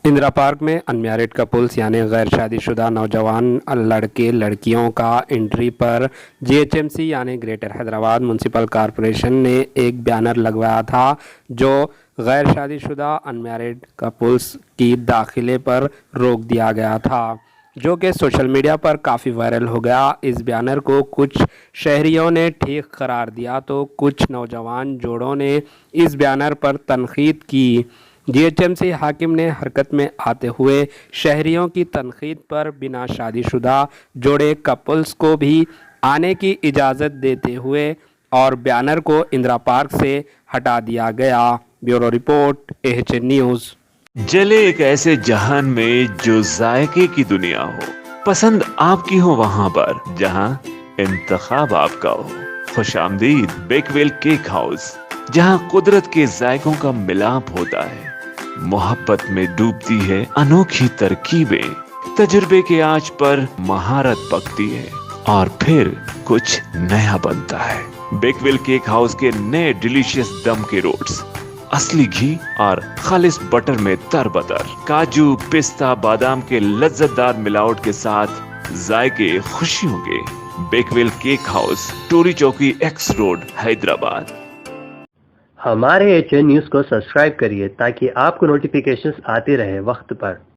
Indira park में unmarried couples यानी गैर शादीशुदा नौजवान लड़के लड़कियों का एंट्री पर जीएचएमसी यानी ग्रेटर हैदराबाद म्यूनसिपल कॉरपोरेशन ने एक बैनर लगवाया था जो गैर शादीशुदा अनमैरिड कपल्स की दाखिले पर रोक दिया गया था, जो कि सोशल मीडिया पर काफ़ी वायरल हो गया। इस बैनर को कुछ शहरियों ने ठीक करार दिया तो कुछ नौजवान जोड़ों ने इस बैनर पर तनकीद की। जीएचएमसी हाकिम ने हरकत में आते हुए शहरियों की तनकीद पर बिना शादीशुदा जोड़े कपल्स को भी आने की इजाज़त देते हुए और बैनर को इंदिरा पार्क से हटा दिया गया। Bureau report, AHN news. जले एक ऐसे जहान में जो जायके की दुनिया हो, पसंद आपकी हो वहां पर जहां इंतखाब आपका हो। खुशामदीद बेकवेल केक हाउस, जहां कुदरत के जायकों का मिलाप होता है, मोहब्बत में डूबती है अनोखी तरकीबें, तजुर्बे के आंच पर महारत पकती है और फिर कुछ नया बनता है। बेकवेल केक हाउस के नए डिलीशियस दम के रोट्स, असली घी और खालिस बटर में तरबतर, काजू पिस्ता बादाम के लज्जतदार मिलावट के साथ जायके खुशियों के। बेकवेल केक हाउस, टोरी चौकी एक्स रोड, हैदराबाद। हमारे एएचएन न्यूज़ को सब्सक्राइब करिए ताकि आपको नोटिफिकेशंस आते रहे वक्त पर।